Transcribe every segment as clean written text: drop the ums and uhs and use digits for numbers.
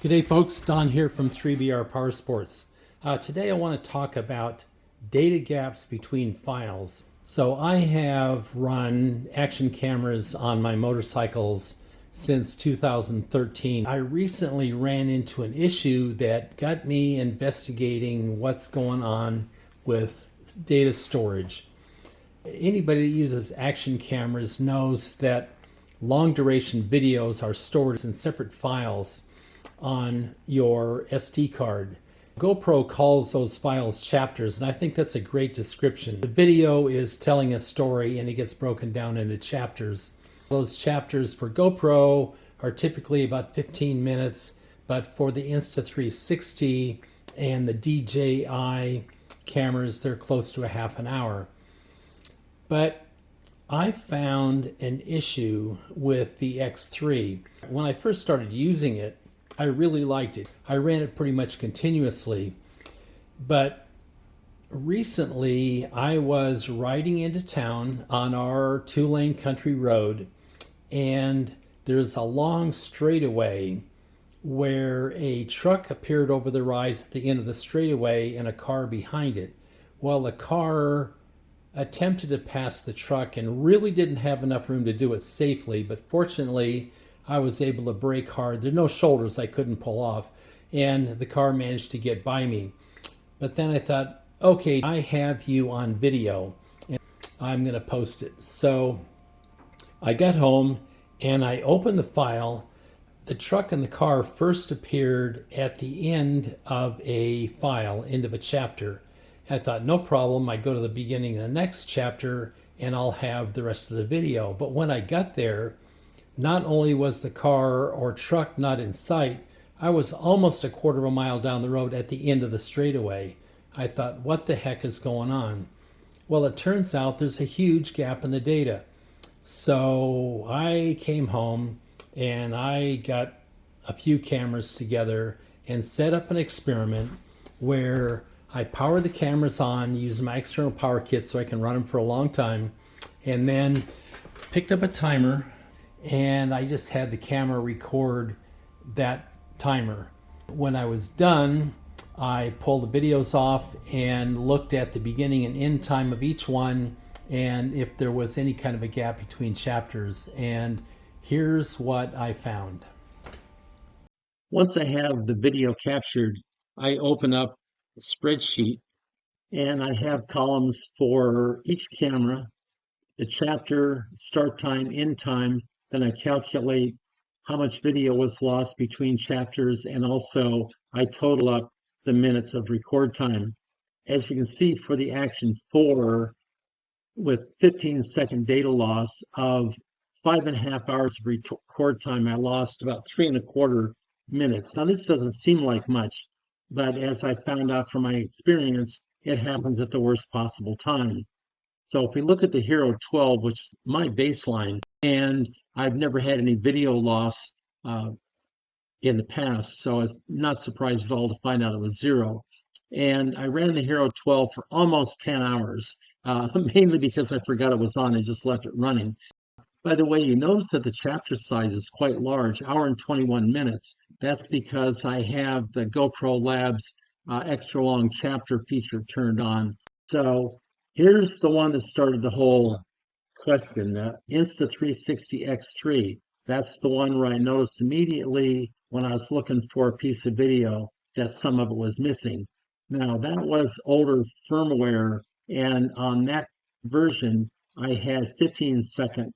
G'day folks, Don here from 3BR Power Sports. Today I want to talk about data gaps between files. So I have run action cameras on my motorcycles since 2013. I recently ran into an issue that got me investigating what's going on with data storage. Anybody that uses action cameras knows that long duration videos are stored in separate files on your SD card. GoPro calls those files chapters, and I think that's a great description. The video is telling a story and it gets broken down into chapters. Those chapters for GoPro are typically about 15 minutes, but for the Insta360 and the DJI cameras, they're close to a half an hour. But I found an issue with the X3. When I first started using it, I really liked it. I ran it pretty much continuously. But recently, I was riding into town on our two-lane country road, and there's a long straightaway where a truck appeared over the rise at the end of the straightaway and a car behind it. Well, the car attempted to pass the truck and really didn't have enough room to do it safely, but fortunately I was able to brake hard. There are no shoulders I couldn't pull off, and the car managed to get by me. But then I thought, okay, I have you on video and I'm going to post it. So I got home and I opened the file. The truck and the car first appeared at the end of a file, end of a chapter. I thought, no problem, I go to the beginning of the next chapter and I'll have the rest of the video. But when I got there, not only was the car or truck not in sight, I was almost a quarter of a mile down the road at the end of the straightaway. I thought, what the heck is going on? Well, it turns out there's a huge gap in the data. So I came home and I got a few cameras together and set up an experiment where I power the cameras on using my external power kit so I can run them for a long time, and then picked up a timer and I just had the camera record that timer. When I was done, I pulled the videos off and looked at the beginning and end time of each one and if there was any kind of a gap between chapters. And here's what I found. Once I have the video captured, I open up a spreadsheet and I have columns for each camera, the chapter, start time, end time. Then I calculate how much video was lost between chapters, and also I total up the minutes of record time. As you can see for the Action 4, with 15-second data loss of 5.5 hours of record time, I lost about 3.25 minutes. Now this doesn't seem like much, but as I found out from my experience, it happens at the worst possible time. So if we look at the Hero 12, which is my baseline, and I've never had any video loss in the past, so I was not surprised at all to find out it was 0. And I ran the Hero 12 for almost 10 hours, mainly because I forgot it was on and just left it running. By the way, you notice that the chapter size is quite large, hour and 21 minutes. That's because I have the GoPro Labs extra long chapter feature turned on. So here's the one that started the whole question, the Insta360 X3. That's the one where I noticed immediately when I was looking for a piece of video that some of it was missing. Now, that was older firmware, and on that version, I had 15-second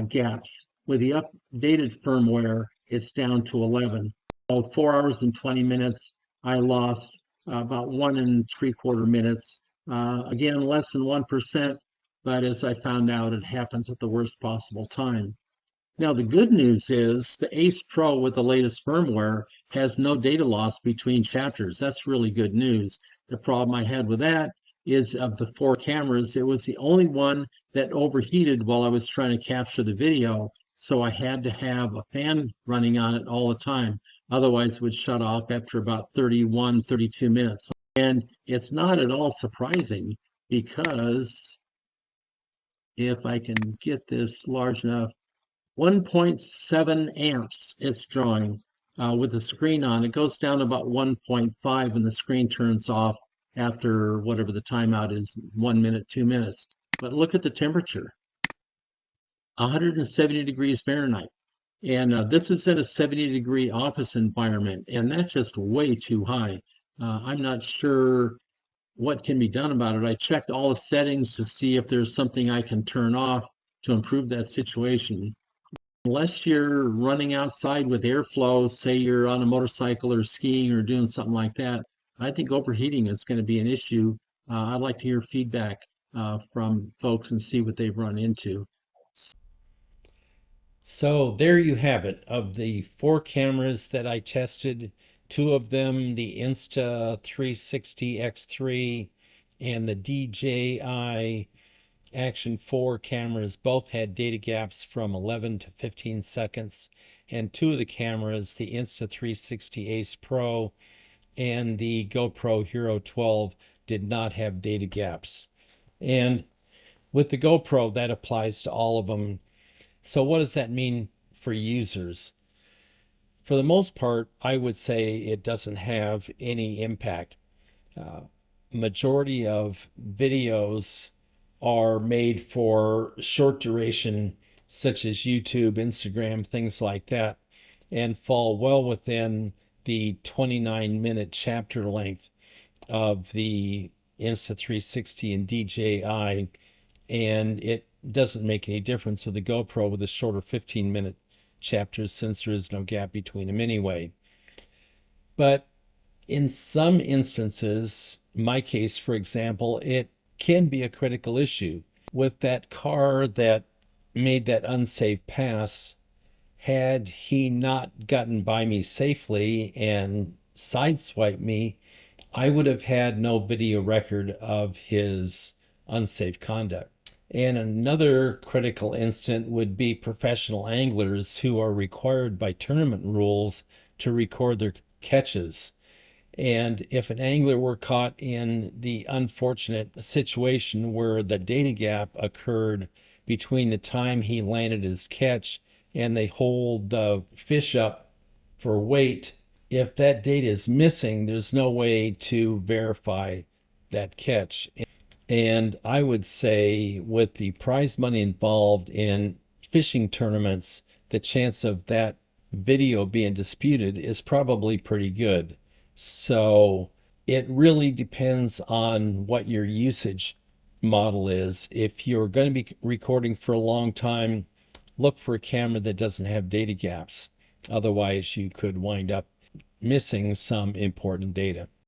gaps. With the updated firmware, it's down to 11. So 4 hours and 20 minutes, I lost about 1.75 minutes. Again, less than 1%, but as I found out, it happens at the worst possible time. Now, the good news is the Ace Pro with the latest firmware has no data loss between chapters. That's really good news. The problem I had with that is of the 4 cameras, it was the only one that overheated while I was trying to capture the video. So I had to have a fan running on it all the time. Otherwise, it would shut off after about 31, 32 minutes. And it's not at all surprising because if I can get this large enough, 1.7 amps it's drawing. with the screen on. It goes down about 1.5 and the screen turns off after whatever the timeout is, 1 minute, 2 minutes. But look at the temperature, 170 degrees Fahrenheit. And this is in a 70-degree office environment, and that's just way too high. I'm not sure what can be done about it. I checked all the settings to see if there's something I can turn off to improve that situation. Unless you're running outside with airflow, say you're on a motorcycle or skiing or doing something like that, I think overheating is going to be an issue. I'd like to hear feedback from folks and see what they've run into. So there you have it. Of the 4 cameras that I tested, 2 of them, the Insta360X3 and the DJI Action 4 cameras, both had data gaps from 11 to 15 seconds. And 2 of the cameras, the Insta360 Ace Pro and the GoPro Hero 12, did not have data gaps. And with the GoPro, that applies to all of them. So what does that mean for users? For the most part, I would say it doesn't have any impact. Majority of videos are made for short duration, such as YouTube, Instagram, things like that, and fall well within the 29-minute chapter length of the Insta360 and DJI, and it doesn't make any difference with the GoPro with the shorter 15-minute chapters since there is no gap between them anyway. But in some instances, my case, for example, it can be a critical issue. With that car that made that unsafe pass, had he not gotten by me safely and sideswiped me, I would have had no video record of his unsafe conduct. And another critical instant would be professional anglers who are required by tournament rules to record their catches. And if an angler were caught in the unfortunate situation where the data gap occurred between the time he landed his catch and they hold the fish up for weight, if that data is missing, there's no way to verify that catch. And I would say with the prize money involved in fishing tournaments, the chance of that video being disputed is probably pretty good. So it really depends on what your usage model is. If you're going to be recording for a long time, look for a camera that doesn't have data gaps. Otherwise, you could wind up missing some important data.